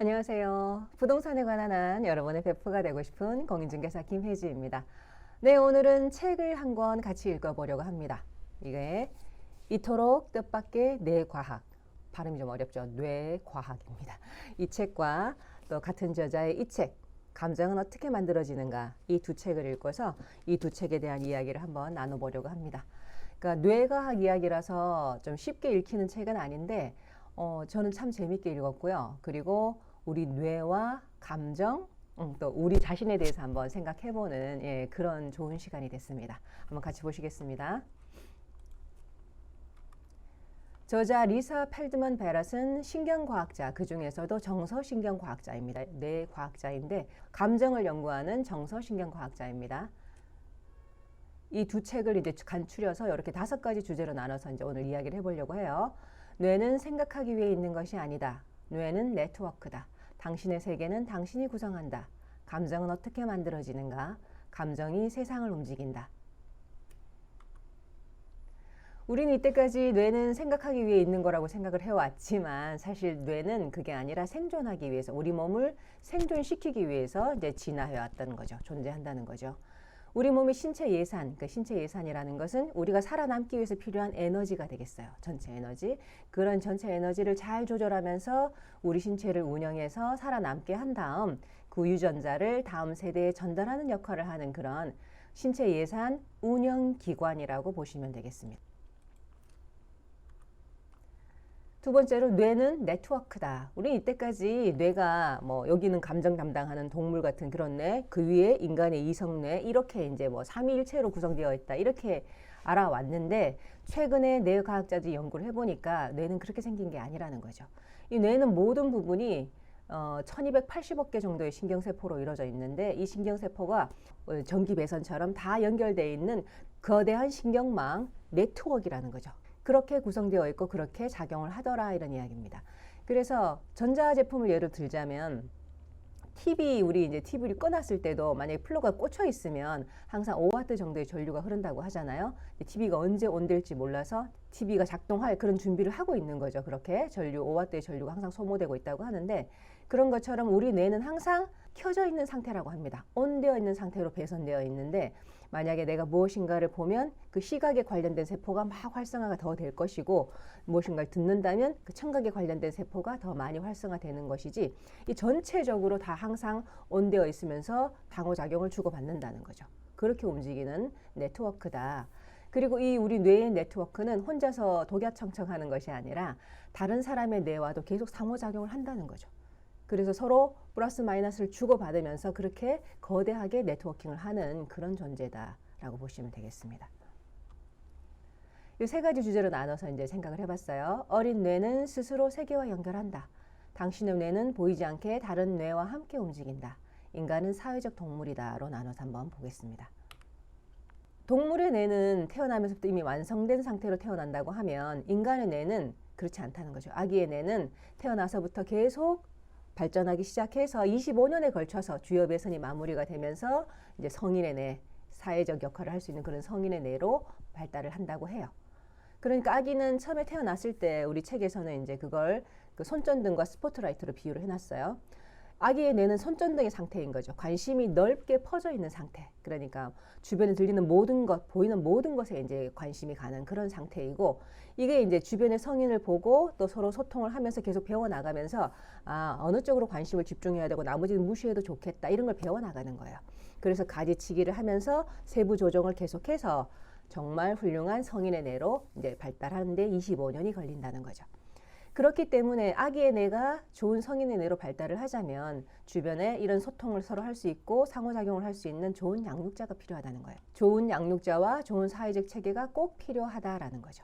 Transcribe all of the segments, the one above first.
안녕하세요. 부동산에 관한 여러분의 베프가 되고 싶은 공인중개사 김혜지입니다. 네, 오늘은 책을 한 권 같이 읽어보려고 합니다. 이게 이토록 뜻밖의 뇌과학, 발음이 좀 어렵죠. 뇌과학입니다. 이 책과 또 같은 저자의 이 책, 감정은 어떻게 만들어지는가, 이 두 책을 읽고서 이 두 책에 대한 이야기를 한번 나눠보려고 합니다. 그러니까 뇌과학 이야기라서 좀 쉽게 읽히는 책은 아닌데 저는 참 재밌게 읽었고요. 그리고 우리 뇌와 감정, 또 우리 자신에 대해서 한번 생각해보는 그런 좋은 시간이 됐습니다. 한번 같이 보시겠습니다. 저자 리사 펠드먼 베럿은 신경과학자, 그 중에서도 정서신경과학자입니다. 뇌과학자인데 감정을 연구하는 정서신경과학자입니다. 이 두 책을 이제 간추려서 이렇게 5가지 주제로 나눠서 이제 오늘 이야기를 해보려고 해요. 뇌는 생각하기 위해 있는 것이 아니다. 뇌는 네트워크다. 당신의 세계는 당신이 구성한다. 감정은 어떻게 만들어지는가? 감정이 세상을 움직인다. 우리는 이때까지 뇌는 생각하기 위해 있는 거라고 생각을 해왔지만 사실 뇌는 그게 아니라 생존하기 위해서 우리 몸을 생존시키기 위해서 이제 진화해왔다는 거죠. 존재한다는 거죠. 우리 몸의 신체 예산, 그 신체 예산이라는 것은 우리가 살아남기 위해서 필요한 에너지가 되겠어요. 전체 에너지. 그런 전체 에너지를 잘 조절하면서 우리 신체를 운영해서 살아남게 한 다음 그 유전자를 다음 세대에 전달하는 역할을 하는 그런 신체 예산 운영기관이라고 보시면 되겠습니다. 두 번째로 뇌는 네트워크다. 우리 이때까지 뇌가 여기는 감정 담당하는 동물 같은 그런 뇌, 그 위에 인간의 이성뇌 이렇게 이제 삼위일체로 구성되어 있다. 이렇게 알아왔는데 최근에 뇌과학자들이 연구를 해보니까 뇌는 그렇게 생긴 게 아니라는 거죠. 이 뇌는 모든 부분이 1280억 개 정도의 신경세포로 이루어져 있는데 이 신경세포가 전기 배선처럼 다 연결되어 있는 거대한 신경망 네트워크라는 거죠. 그렇게 구성되어 있고 그렇게 작용을 하더라 이런 이야기입니다. 그래서 전자제품을 예를 들자면 우리 이제 TV를 꺼놨을 때도 만약에 플러그가 꽂혀 있으면 항상 5W 정도의 전류가 흐른다고 하잖아요. TV가 언제 온될지 몰라서 TV가 작동할 그런 준비를 하고 있는 거죠. 그렇게 5W의 전류가 항상 소모되고 있다고 하는데 그런 것처럼 우리 뇌는 항상 켜져 있는 상태라고 합니다. 온되어 있는 상태로 배선되어 있는데 만약에 내가 무엇인가를 보면 그 시각에 관련된 세포가 막 활성화가 더 될 것이고 무엇인가를 듣는다면 그 청각에 관련된 세포가 더 많이 활성화되는 것이지 이 전체적으로 다 항상 온되어 있으면서 상호작용을 주고받는다는 거죠. 그렇게 움직이는 네트워크다. 그리고 이 우리 뇌의 네트워크는 혼자서 독야청청하는 것이 아니라 다른 사람의 뇌와도 계속 상호작용을 한다는 거죠. 그래서 서로 플러스 마이너스를 주고받으면서 그렇게 거대하게 네트워킹을 하는 그런 존재다라고 보시면 되겠습니다. 이 3가지 주제로 나눠서 이제 생각을 해봤어요. 어린 뇌는 스스로 세계와 연결한다. 당신의 뇌는 보이지 않게 다른 뇌와 함께 움직인다. 인간은 사회적 동물이다로 나눠서 한번 보겠습니다. 동물의 뇌는 태어나면서부터 이미 완성된 상태로 태어난다고 하면 인간의 뇌는 그렇지 않다는 거죠. 아기의 뇌는 태어나서부터 계속 발전하기 시작해서 25년에 걸쳐서 주요 배선이 마무리가 되면서 이제 성인의 뇌, 사회적 역할을 할 수 있는 그런 성인의 뇌로 발달을 한다고 해요. 그러니까 아기는 처음에 태어났을 때 우리 책에서는 이제 그걸 그 손전등과 스포트라이트로 비유를 해놨어요. 아기의 뇌는 손전등의 상태인 거죠. 관심이 넓게 퍼져 있는 상태. 그러니까 주변에 들리는 모든 것, 보이는 모든 것에 이제 관심이 가는 그런 상태이고 이게 이제 주변의 성인을 보고 또 서로 소통을 하면서 계속 배워나가면서 어느 쪽으로 관심을 집중해야 되고 나머지는 무시해도 좋겠다. 이런 걸 배워나가는 거예요. 그래서 가지치기를 하면서 세부 조정을 계속해서 정말 훌륭한 성인의 뇌로 이제 발달하는데 25년이 걸린다는 거죠. 그렇기 때문에 아기의 뇌가 좋은 성인의 뇌로 발달을 하자면 주변에 이런 소통을 서로 할 수 있고 상호작용을 할 수 있는 좋은 양육자가 필요하다는 거예요. 좋은 양육자와 좋은 사회적 체계가 꼭 필요하다라는 거죠.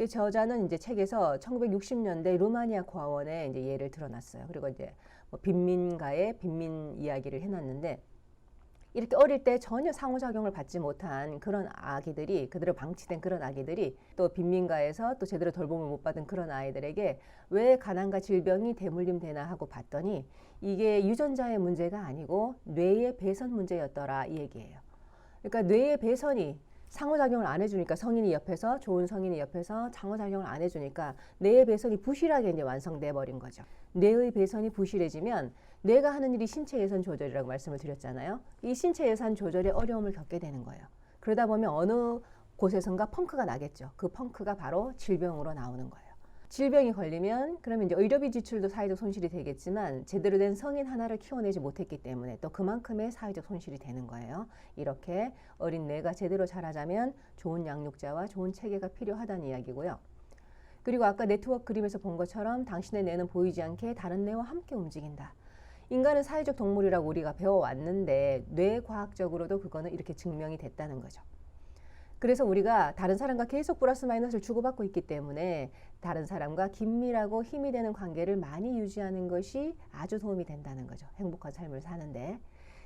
저자는 이제 책에서 1960년대 루마니아 고아원에 이제 예를 들어놨어요. 그리고 이제 빈민가의 빈민 이야기를 해놨는데 이렇게 어릴 때 전혀 상호작용을 받지 못한 그런 아기들이 그대로 방치된 그런 아기들이 또 빈민가에서 또 제대로 돌봄을 못 받은 그런 아이들에게 왜 가난과 질병이 대물림되나 하고 봤더니 이게 유전자의 문제가 아니고 뇌의 배선 문제였더라 이 얘기예요. 그러니까 뇌의 배선이 상호작용을 안 해주니까 성인이 옆에서 좋은 성인이 옆에서 상호작용을 안 해주니까 뇌의 배선이 부실하게 이제 완성돼 버린 거죠. 뇌의 배선이 부실해지면 뇌가 하는 일이 신체 예산 조절이라고 말씀을 드렸잖아요. 이 신체 예산 조절에 어려움을 겪게 되는 거예요. 그러다 보면 어느 곳에선가 펑크가 나겠죠. 그 펑크가 바로 질병으로 나오는 거예요. 질병이 걸리면 그러면 이제 의료비 지출도 사회적 손실이 되겠지만 제대로 된 성인 하나를 키워내지 못했기 때문에 또 그만큼의 사회적 손실이 되는 거예요. 이렇게 어린 뇌가 제대로 자라자면 좋은 양육자와 좋은 체계가 필요하다는 이야기고요. 그리고 아까 네트워크 그림에서 본 것처럼 당신의 뇌는 보이지 않게 다른 뇌와 함께 움직인다. 인간은 사회적 동물이라고 우리가 배워왔는데 뇌과학적으로도 그거는 이렇게 증명이 됐다는 거죠. 그래서 우리가 다른 사람과 계속 플러스 마이너스를 주고받고 있기 때문에 다른 사람과 긴밀하고 힘이 되는 관계를 많이 유지하는 것이 아주 도움이 된다는 거죠. 행복한 삶을 사는데.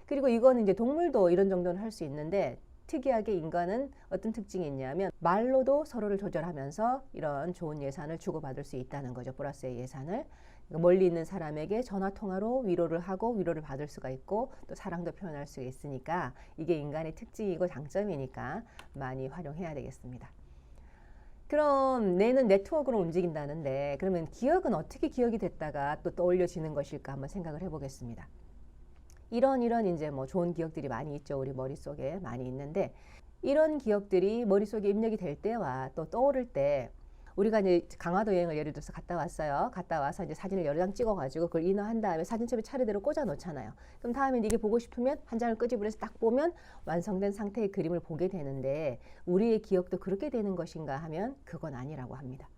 그리고 이거는 이제 동물도 이런 정도는 할 수 있는데 특이하게 인간은 어떤 특징이 있냐면 말로도 서로를 조절하면서 이런 좋은 예산을 주고받을 수 있다는 거죠. 플러스의 예산을. 멀리 있는 사람에게 전화통화로 위로를 하고 위로를 받을 수가 있고 또 사랑도 표현할 수 있으니까 이게 인간의 특징이고 장점이니까 많이 활용해야 되겠습니다. 그럼 뇌는 네트워크로 움직인다는데 그러면 기억은 어떻게 기억이 됐다가 또 떠올려지는 것일까 한번 생각을 해보겠습니다. 이런 이제 뭐 좋은 기억들이 많이 있죠. 우리 머릿속에 많이 있는데 이런 기억들이 머릿속에 입력이 될 때와 또 떠오를 때 우리가 이제 강화도 여행을 예를 들어서 갔다 왔어요. 갔다 와서 이제 사진을 여러 장 찍어가지고 그걸 인화한 다음에 사진첩에 차례대로 꽂아 놓잖아요. 그럼 다음에 이게 보고 싶으면 한 장을 끄집어내서 딱 보면 완성된 상태의 그림을 보게 되는데 우리의 기억도 그렇게 되는 것인가 하면 그건 아니라고 합니다.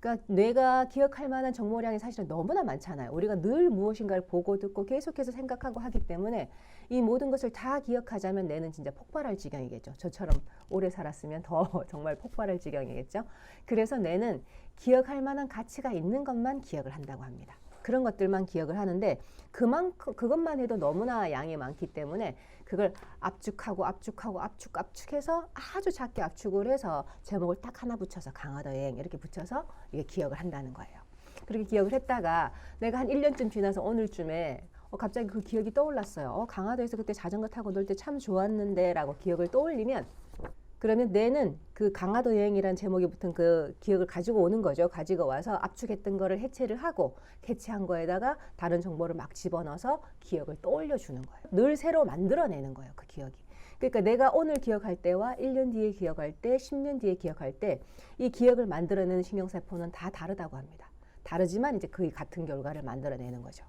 그러니까 뇌가 기억할 만한 정보량이 사실은 너무나 많잖아요. 우리가 늘 무엇인가를 보고 듣고 계속해서 생각하고 하기 때문에 이 모든 것을 다 기억하자면 뇌는 진짜 폭발할 지경이겠죠. 저처럼 오래 살았으면 더 정말 폭발할 지경이겠죠. 그래서 뇌는 기억할 만한 가치가 있는 것만 기억을 한다고 합니다. 그런 것들만 기억을 하는데 그만큼 그것만 해도 너무나 양이 많기 때문에 그걸 압축해서 아주 작게 압축을 해서 제목을 딱 하나 붙여서 강화도 여행 이렇게 붙여서 이게 기억을 한다는 거예요. 그렇게 기억을 했다가 내가 한 1년쯤 지나서 오늘쯤에 갑자기 그 기억이 떠올랐어요. 강화도에서 그때 자전거 타고 놀 때 참 좋았는데 라고 기억을 떠올리면 그러면 뇌는 그 강화도 여행이라는 제목이 붙은 그 기억을 가지고 오는 거죠. 가지고 와서 압축했던 거를 해체를 하고 해체한 거에다가 다른 정보를 막 집어넣어서 기억을 떠올려 주는 거예요. 늘 새로 만들어내는 거예요. 그 기억이. 그러니까 내가 오늘 기억할 때와 1년 뒤에 기억할 때, 10년 뒤에 기억할 때 이 기억을 만들어내는 신경세포는 다 다르다고 합니다. 다르지만 이제 그 같은 결과를 만들어내는 거죠.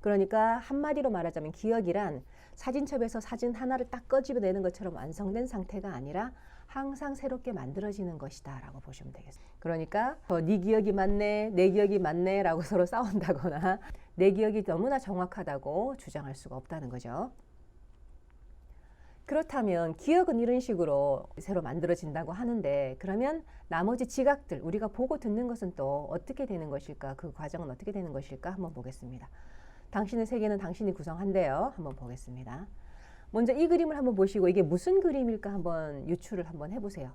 그러니까 한마디로 말하자면 기억이란 사진첩에서 사진 하나를 딱 꺼집어내는 것처럼 완성된 상태가 아니라 항상 새롭게 만들어지는 것이다 라고 보시면 되겠습니다. 그러니까 네 기억이 맞네, 내 기억이 맞네 라고 서로 싸운다거나 내 기억이 너무나 정확하다고 주장할 수가 없다는 거죠. 그렇다면 기억은 이런 식으로 새로 만들어진다고 하는데 그러면 나머지 지각들 우리가 보고 듣는 것은 또 어떻게 되는 것일까? 그 과정은 어떻게 되는 것일까? 한번 보겠습니다. 당신의 세계는 당신이 구성한대요. 한번 보겠습니다. 먼저 이 그림을 한번 보시고 이게 무슨 그림일까 한번 유추를 한번 해보세요.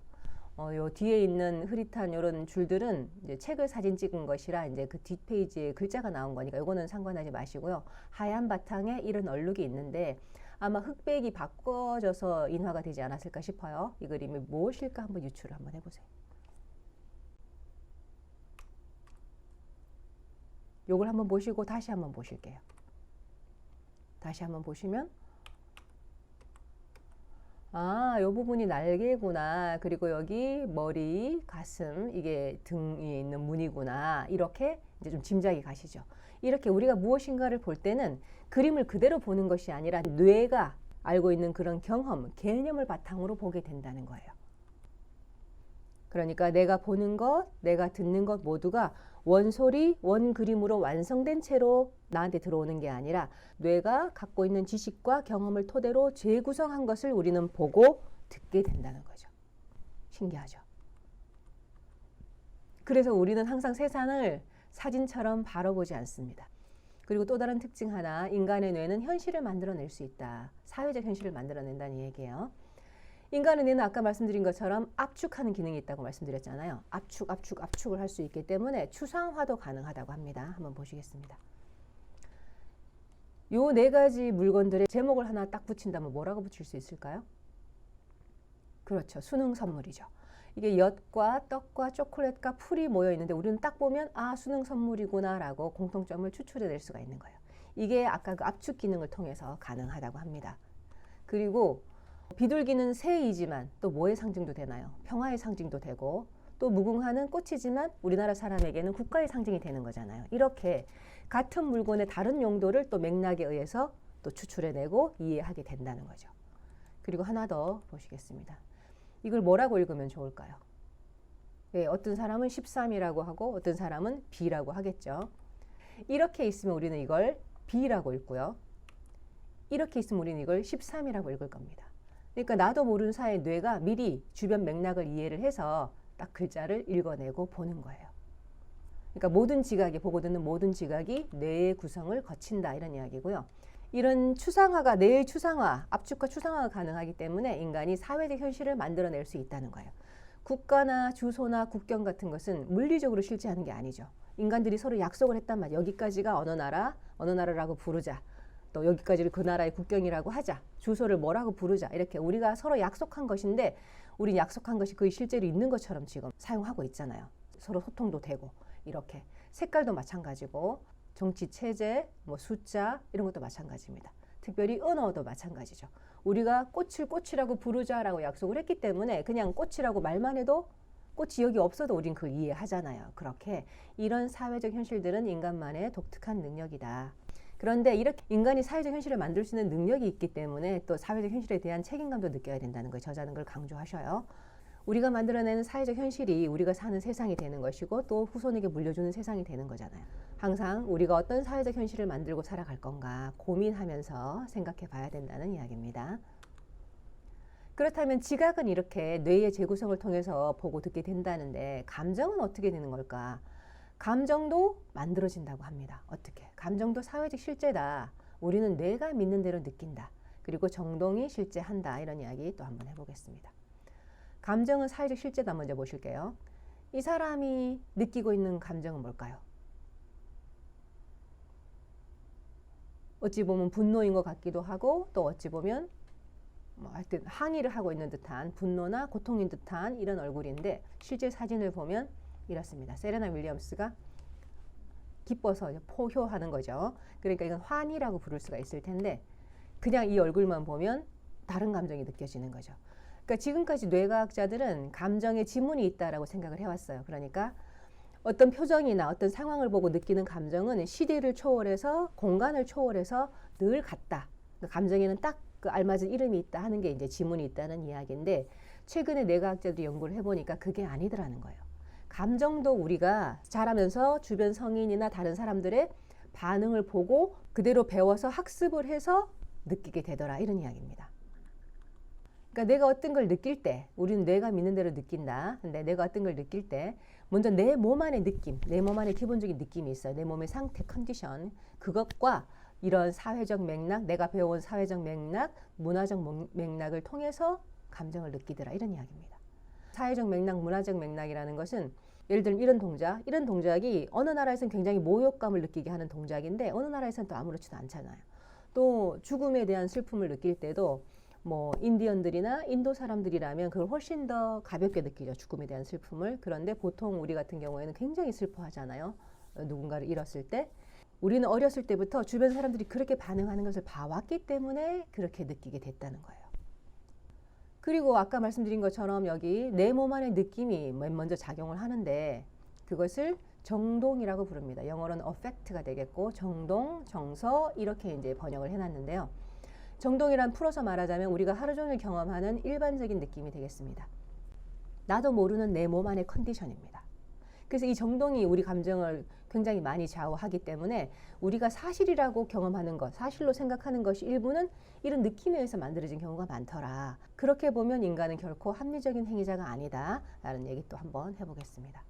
요 뒤에 있는 흐릿한 이런 줄들은 이제 책을 사진 찍은 것이라 이제 그 뒷페이지에 글자가 나온 거니까 이거는 상관하지 마시고요. 하얀 바탕에 이런 얼룩이 있는데 아마 흑백이 바꿔져서 인화가 되지 않았을까 싶어요. 이 그림이 무엇일까 한번 유추를 한번 해보세요. 요걸 한번 보시고 다시 한번 보실게요. 다시 한번 보시면 요 부분이 날개구나. 그리고 여기 머리, 가슴, 이게 등에 있는 무늬구나. 이렇게 이제 좀 짐작이 가시죠. 이렇게 우리가 무엇인가를 볼 때는 그림을 그대로 보는 것이 아니라 뇌가 알고 있는 그런 경험, 개념을 바탕으로 보게 된다는 거예요. 그러니까 내가 보는 것, 내가 듣는 것 모두가 원소리, 원그림으로 완성된 채로 나한테 들어오는 게 아니라 뇌가 갖고 있는 지식과 경험을 토대로 재구성한 것을 우리는 보고 듣게 된다는 거죠. 신기하죠? 그래서 우리는 항상 세상을 사진처럼 바로 보지 않습니다. 그리고 또 다른 특징 하나, 인간의 뇌는 현실을 만들어낼 수 있다. 사회적 현실을 만들어낸다는 얘기예요. 인간의 뇌는 아까 말씀드린 것처럼 압축하는 기능이 있다고 말씀드렸잖아요. 압축을 할 수 있기 때문에 추상화도 가능하다고 합니다. 한번 보시겠습니다. 요 네 가지 물건들의 제목을 하나 딱 붙인다면 뭐라고 붙일 수 있을까요? 그렇죠. 수능 선물이죠. 이게 엿과 떡과 초콜릿과 풀이 모여 있는데 우리는 딱 보면 아, 수능 선물이구나라고 공통점을 추출해낼 수가 있는 거예요. 이게 아까 그 압축 기능을 통해서 가능하다고 합니다. 그리고 비둘기는 새이지만 또 뭐의 상징도 되나요? 평화의 상징도 되고, 또 무궁화는 꽃이지만 우리나라 사람에게는 국가의 상징이 되는 거잖아요. 이렇게 같은 물건의 다른 용도를 또 맥락에 의해서 또 추출해내고 이해하게 된다는 거죠. 그리고 하나 더 보시겠습니다. 이걸 뭐라고 읽으면 좋을까요? 네, 어떤 사람은 13이라고 하고 어떤 사람은 B라고 하겠죠. 이렇게 있으면 우리는 이걸 B라고 읽고요. 이렇게 있으면 우리는 이걸 13이라고 읽을 겁니다. 그러니까 나도 모르는 사이에 뇌가 미리 주변 맥락을 이해를 해서 딱 글자를 읽어내고 보는 거예요. 그러니까 모든 지각이, 보고 듣는 모든 지각이 뇌의 구성을 거친다, 이런 이야기고요. 이런 추상화가, 뇌의 추상화, 압축과 추상화가 가능하기 때문에 인간이 사회적 현실을 만들어낼 수 있다는 거예요. 국가나 주소나 국경 같은 것은 물리적으로 실제하는 게 아니죠. 인간들이 서로 약속을 했단 말이에요. 여기까지가 어느 나라, 어느 나라라고 부르자. 또 여기까지를 그 나라의 국경이라고 하자. 주소를 뭐라고 부르자. 이렇게 우리가 서로 약속한 것인데 우리 약속한 것이 거의 실제로 있는 것처럼 지금 사용하고 있잖아요. 서로 소통도 되고 이렇게. 색깔도 마찬가지고 정치 체제, 뭐 숫자 이런 것도 마찬가지입니다. 특별히 언어도 마찬가지죠. 우리가 꽃을 꽃이라고 부르자라고 약속을 했기 때문에 그냥 꽃이라고 말만 해도 꽃이 여기 없어도 우린 그걸 이해하잖아요. 그렇게 이런 사회적 현실들은 인간만의 독특한 능력이다. 그런데 이렇게 인간이 사회적 현실을 만들 수 있는 능력이 있기 때문에 또 사회적 현실에 대한 책임감도 느껴야 된다는 거예요. 저자는 그걸 강조하셔요. 우리가 만들어내는 사회적 현실이 우리가 사는 세상이 되는 것이고 또 후손에게 물려주는 세상이 되는 거잖아요. 항상 우리가 어떤 사회적 현실을 만들고 살아갈 건가 고민하면서 생각해 봐야 된다는 이야기입니다. 그렇다면 지각은 이렇게 뇌의 재구성을 통해서 보고 듣게 된다는데 감정은 어떻게 되는 걸까? 감정도 만들어진다고 합니다. 어떻게? 감정도 사회적 실제다. 우리는 뇌가 믿는 대로 느낀다. 그리고 정동이 실제한다. 이런 이야기 또 한번 해보겠습니다. 감정은 사회적 실제다. 먼저 보실게요. 이 사람이 느끼고 있는 감정은 뭘까요? 어찌 보면 분노인 것 같기도 하고 또 어찌 보면 하여튼 항의를 하고 있는 듯한 분노나 고통인 듯한 이런 얼굴인데 실제 사진을 보면 이렇습니다. 세레나 윌리엄스가 기뻐서 포효하는 거죠. 그러니까 이건 환희라고 부를 수가 있을 텐데 그냥 이 얼굴만 보면 다른 감정이 느껴지는 거죠. 그러니까 지금까지 뇌과학자들은 감정에 지문이 있다라고 생각을 해왔어요. 그러니까 어떤 표정이나 어떤 상황을 보고 느끼는 감정은 시대를 초월해서 공간을 초월해서 늘 같다. 그러니까 감정에는 딱 그 알맞은 이름이 있다 하는 게 이제 지문이 있다는 이야기인데 최근에 뇌과학자들이 연구를 해보니까 그게 아니더라는 거예요. 감정도 우리가 자라면서 주변 성인이나 다른 사람들의 반응을 보고 그대로 배워서 학습을 해서 느끼게 되더라 이런 이야기입니다. 그러니까 내가 어떤 걸 느낄 때 우리는 뇌가 믿는 대로 느낀다. 근데 내가 어떤 걸 느낄 때 먼저 내 몸 안의 느낌, 내 몸 안에 기본적인 느낌이 있어요. 내 몸의 상태, 컨디션. 그것과 이런 사회적 맥락, 내가 배워온 사회적 맥락, 문화적 맥락을 통해서 감정을 느끼더라 이런 이야기입니다. 사회적 맥락, 문화적 맥락이라는 것은 예를 들면 이런 동작이 어느 나라에서는 굉장히 모욕감을 느끼게 하는 동작인데 어느 나라에서는 또 아무렇지도 않잖아요. 또 죽음에 대한 슬픔을 느낄 때도 뭐 인디언들이나 인도 사람들이라면 그걸 훨씬 더 가볍게 느끼죠. 죽음에 대한 슬픔을. 그런데 보통 우리 같은 경우에는 굉장히 슬퍼하잖아요. 누군가를 잃었을 때. 우리는 어렸을 때부터 주변 사람들이 그렇게 반응하는 것을 봐왔기 때문에 그렇게 느끼게 됐다는 거예요. 그리고 아까 말씀드린 것처럼 여기 내 몸 안의 느낌이 먼저 작용을 하는데 그것을 정동이라고 부릅니다. 영어로는 affect가 되겠고 정동, 정서 이렇게 이제 번역을 해놨는데요. 정동이란 풀어서 말하자면 우리가 하루 종일 경험하는 일반적인 느낌이 되겠습니다. 나도 모르는 내 몸 안의 컨디션입니다. 그래서 이 정동이 우리 감정을 굉장히 많이 좌우하기 때문에 우리가 사실이라고 경험하는 것, 사실로 생각하는 것이 일부는 이런 느낌에 의해서 만들어진 경우가 많더라. 그렇게 보면 인간은 결코 합리적인 행위자가 아니다. 라는 얘기 또 한번 해보겠습니다.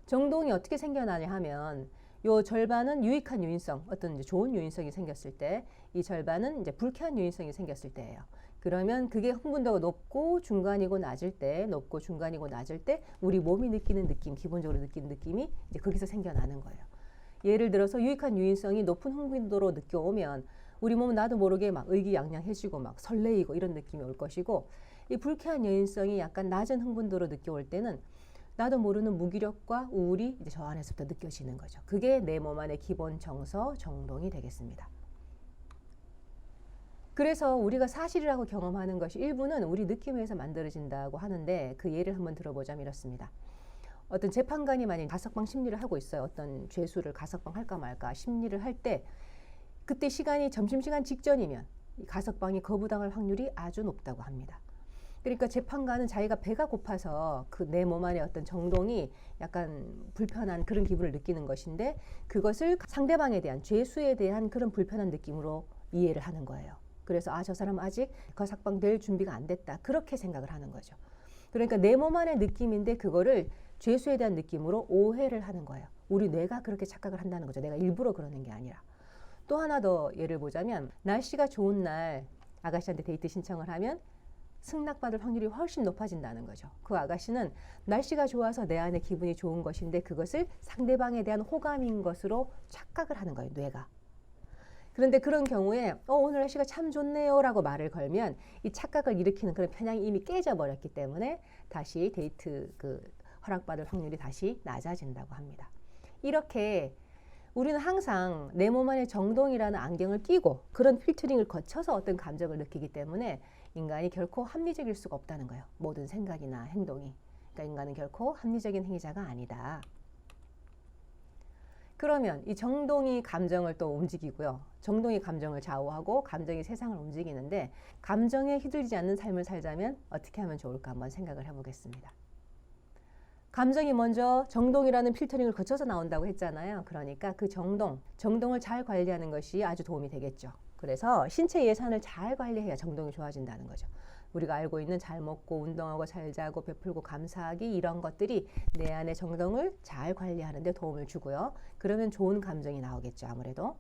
정동이 어떻게 생겨나냐 하면 요 절반은 유익한 유인성, 어떤 이제 좋은 유인성이 생겼을 때, 이 절반은 이제 불쾌한 유인성이 생겼을 때예요. 그러면 그게 흥분도가 높고 중간이고 낮을 때, 높고 중간이고 낮을 때 우리 몸이 느끼는 느낌, 기본적으로 느끼는 느낌이 이제 거기서 생겨나는 거예요. 예를 들어서 유익한 유인성이 높은 흥분도로 느껴오면 우리 몸은 나도 모르게 막 의기양양해지고 막 설레이고 이런 느낌이 올 것이고 이 불쾌한 여인성이 약간 낮은 흥분도로 느껴올 때는 나도 모르는 무기력과 우울이 이제 저 안에서부터 느껴지는 거죠. 그게 내 몸 안의 기본 정서, 정동이 되겠습니다. 그래서 우리가 사실이라고 경험하는 것이 일부는 우리 느낌에서 만들어진다고 하는데 그 예를 한번 들어보자면 이렇습니다. 어떤 재판관이 만약 가석방 심리를 하고 있어요. 어떤 죄수를 가석방 할까 말까 심리를 할 때 그때 시간이 점심시간 직전이면 이 가석방이 거부당할 확률이 아주 높다고 합니다. 그러니까 재판관은 자기가 배가 고파서 그 내 몸 안에 어떤 정동이 약간 불편한 그런 기분을 느끼는 것인데 그것을 상대방에 대한 죄수에 대한 그런 불편한 느낌으로 이해를 하는 거예요. 그래서 저 사람 아직 가석방 될 준비가 안 됐다. 그렇게 생각을 하는 거죠. 그러니까 내 몸 안의 느낌인데 그거를 죄수에 대한 느낌으로 오해를 하는 거예요. 우리 뇌가 그렇게 착각을 한다는 거죠. 내가 일부러 그러는 게 아니라. 또 하나 더 예를 보자면 날씨가 좋은 날 아가씨한테 데이트 신청을 하면 승낙받을 확률이 훨씬 높아진다는 거죠. 그 아가씨는 날씨가 좋아서 내 안에 기분이 좋은 것인데 그것을 상대방에 대한 호감인 것으로 착각을 하는 거예요. 뇌가. 그런데 그런 경우에 오늘 날씨가 참 좋네요 라고 말을 걸면 이 착각을 일으키는 그런 편향이 이미 깨져버렸기 때문에 다시 데이트 허락받을 확률이 다시 낮아진다고 합니다. 이렇게 우리는 항상 내 몸 안에 정동이라는 안경을 끼고 그런 필터링을 거쳐서 어떤 감정을 느끼기 때문에 인간이 결코 합리적일 수가 없다는 거예요. 모든 생각이나 행동이. 그러니까 인간은 결코 합리적인 행위자가 아니다. 그러면 이 정동이 감정을 또 움직이고요. 정동이 감정을 좌우하고 감정이 세상을 움직이는데 감정에 휘둘리지 않는 삶을 살자면 어떻게 하면 좋을까 한번 생각을 해보겠습니다. 감정이 먼저 정동이라는 필터링을 거쳐서 나온다고 했잖아요. 그러니까 그 정동을 잘 관리하는 것이 아주 도움이 되겠죠. 그래서 신체 예산을 잘 관리해야 정동이 좋아진다는 거죠. 우리가 알고 있는 잘 먹고 운동하고 잘 자고 베풀고 감사하기 이런 것들이 내 안의 정동을 잘 관리하는 데 도움을 주고요. 그러면 좋은 감정이 나오겠죠. 아무래도.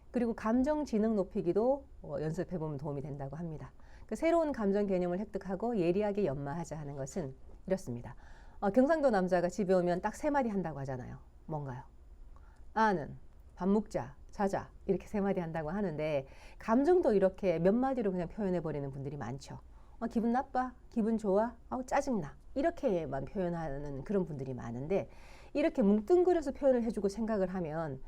그리고 감정 지능 높이기도 연습해보면 도움이 된다고 합니다. 그 새로운 감정 개념을 획득하고 예리하게 연마하자 하는 것은 이렇습니다. 경상도 남자가 집에 오면 딱 3마디 한다고 하잖아요. 뭔가요? 아는, 밥 먹자, 자자 이렇게 3마디 한다고 하는데 감정도 이렇게 몇 마디로 그냥 표현해버리는 분들이 많죠. 기분 나빠, 기분 좋아, 짜증나 이렇게만 표현하는 그런 분들이 많은데 이렇게 뭉뚱그려서 표현을 해주고 생각을 하면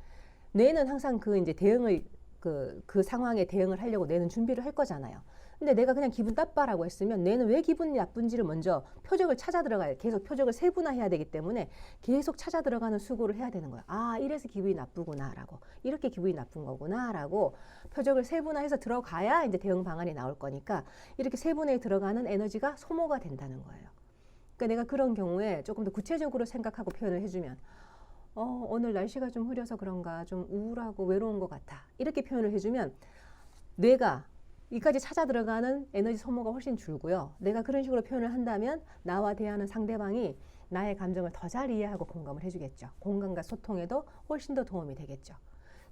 뇌는 항상 이제 대응을 그 상황에 대응을 하려고 뇌는 준비를 할 거잖아요. 근데 내가 그냥 기분 나빠라고 했으면 뇌는 왜 기분이 나쁜지를 먼저 표적을 찾아 들어가요. 계속 표적을 세분화해야 되기 때문에 계속 찾아 들어가는 수고를 해야 되는 거예요. 이래서 기분이 나쁘구나 라고 이렇게 기분이 나쁜 거구나 라고 표적을 세분화해서 들어가야 이제 대응 방안이 나올 거니까 이렇게 세분화에 들어가는 에너지가 소모가 된다는 거예요. 그러니까 내가 그런 경우에 조금 더 구체적으로 생각하고 표현을 해주면 오늘 날씨가 좀 흐려서 그런가 좀 우울하고 외로운 것 같아 이렇게 표현을 해주면 뇌가 이까지 찾아 들어가는 에너지 소모가 훨씬 줄고요. 내가 그런 식으로 표현을 한다면 나와 대하는 상대방이 나의 감정을 더 잘 이해하고 공감을 해주겠죠. 공감과 소통에도 훨씬 더 도움이 되겠죠.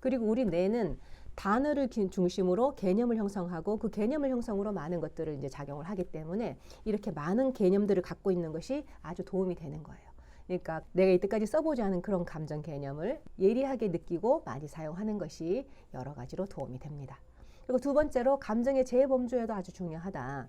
그리고 우리 뇌는 단어를 중심으로 개념을 형성하고 그 개념을 형성으로 많은 것들을 이제 작용을 하기 때문에 이렇게 많은 개념들을 갖고 있는 것이 아주 도움이 되는 거예요. 그러니까 내가 이때까지 써보지 않은 그런 감정 개념을 예리하게 느끼고 많이 사용하는 것이 여러 가지로 도움이 됩니다. 그리고 두 번째로 감정의 재범주어도 아주 중요하다.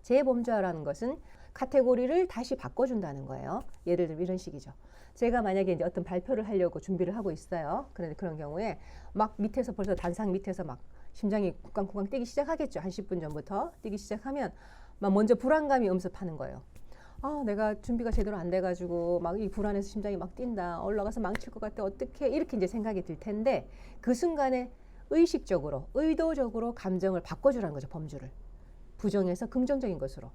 재범주어라는 것은 카테고리를 다시 바꿔준다는 거예요. 예를 들면 이런 식이죠. 제가 만약에 이제 어떤 발표를 하려고 준비를 하고 있어요. 그런데 그런 경우에 막 밑에서 벌써 단상 밑에서 막 심장이 쿵쾅쿵쾅 뛰기 시작하겠죠. 한 10분 전부터 뛰기 시작하면 막 먼저 불안감이 엄습하는 거예요. 내가 준비가 제대로 안 돼가지고 막 이 불안해서 심장이 막 뛴다. 올라가서 망칠 것 같아. 어떡해. 이렇게 이제 생각이 들 텐데 그 순간에 의식적으로, 의도적으로 감정을 바꿔주라는 거죠. 범주를. 부정해서 긍정적인 것으로.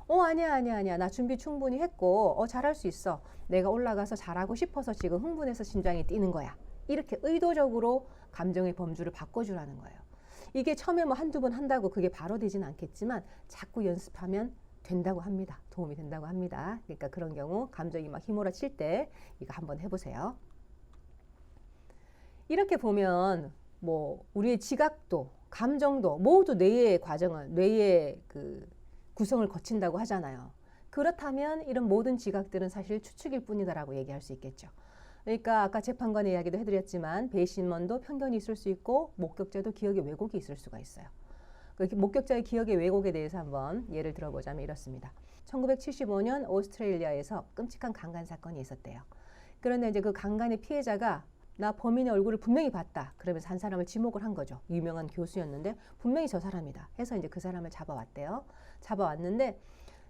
아니야. 나 준비 충분히 했고, 잘할 수 있어. 내가 올라가서 잘하고 싶어서 지금 흥분해서 심장이 뛰는 거야. 이렇게 의도적으로 감정의 범주를 바꿔주라는 거예요. 이게 처음에 뭐 한두 번 한다고 그게 바로 되지는 않겠지만 자꾸 연습하면 된다고 합니다. 도움이 된다고 합니다. 그러니까 그런 경우 감정이 막 휘몰아칠 때 이거 한번 해보세요. 이렇게 보면 뭐 우리의 지각도 감정도 모두 뇌의 과정은 뇌의 구성을 거친다고 하잖아요. 그렇다면 이런 모든 지각들은 사실 추측일 뿐이다라고 얘기할 수 있겠죠. 그러니까 아까 재판관의 이야기도 해드렸지만 배신원도 편견이 있을 수 있고 목격자도 기억의 왜곡이 있을 수가 있어요. 그 목격자의 기억의 왜곡에 대해서 한번 예를 들어보자면 이렇습니다. 1975년 오스트레일리아에서 끔찍한 강간 사건이 있었대요. 그런데 이제 그 강간의 피해자가 나 범인의 얼굴을 분명히 봤다. 그러면서 한 사람을 지목을 한 거죠. 유명한 교수였는데 분명히 저 사람이다. 해서 이제 그 사람을 잡아왔대요. 잡아왔는데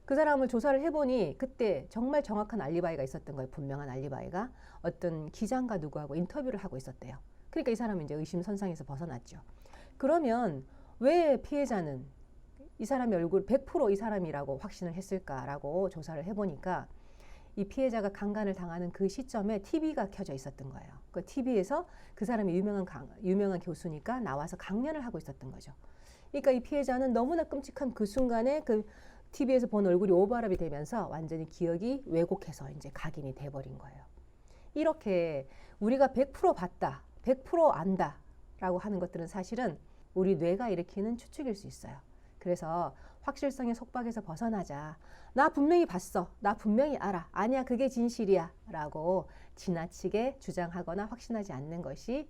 그 사람을 조사를 해보니 그때 정말 정확한 알리바이가 있었던 거예요. 분명한 알리바이가. 어떤 기장과 누구하고 인터뷰를 하고 있었대요. 그러니까 이 사람은 이제 의심선상에서 벗어났죠. 그러면 왜 피해자는 이 사람의 얼굴 100% 이 사람이라고 확신을 했을까라고 조사를 해보니까 이 피해자가 강간을 당하는 그 시점에 TV가 켜져 있었던 거예요. 그 TV에서 그 사람이 유명한 교수니까 나와서 강연을 하고 있었던 거죠. 그러니까 이 피해자는 너무나 끔찍한 그 순간에 그 TV에서 본 얼굴이 오버랩이 되면서 완전히 기억이 왜곡해서 이제 각인이 돼버린 거예요. 이렇게 우리가 100% 봤다, 100% 안다 라고 하는 것들은 사실은 우리 뇌가 일으키는 추측일 수 있어요. 그래서 확실성의 속박에서 벗어나자. 나 분명히 봤어. 나 분명히 알아. 아니야, 그게 진실이야. 라고 지나치게 주장하거나 확신하지 않는 것이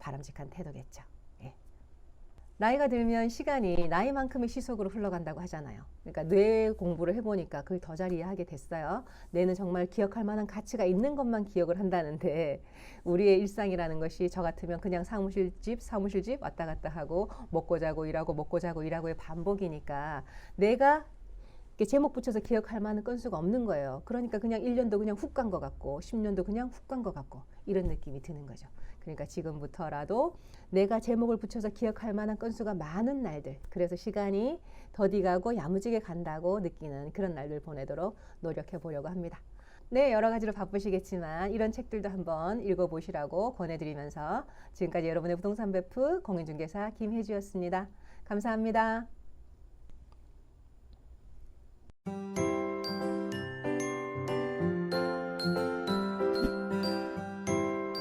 바람직한 태도겠죠. 예. 나이가 들면 시간이 나이만큼의 시속으로 흘러간다고 하잖아요. 그러니까 뇌 공부를 해보니까 그걸 더 잘 이해하게 됐어요. 뇌는 정말 기억할 만한 가치가 있는 것만 기억을 한다는데 우리의 일상이라는 것이 저 같으면 그냥 사무실 집 왔다 갔다 하고 먹고 자고 일하고 먹고 자고 일하고의 반복이니까 내가 제목 붙여서 기억할 만한 건수가 없는 거예요. 그러니까 그냥 1년도 그냥 훅 간 것 같고 10년도 그냥 훅 간 것 같고 이런 느낌이 드는 거죠. 그러니까 지금부터라도 내가 제목을 붙여서 기억할 만한 건수가 많은 날들, 그래서 시간이 더디 가고 야무지게 간다고 느끼는 그런 날들 보내도록 노력해 보려고 합니다. 네, 여러 가지로 바쁘시겠지만 이런 책들도 한번 읽어보시라고 권해드리면서 지금까지 여러분의 부동산 베프 공인중개사 김혜주였습니다. 감사합니다.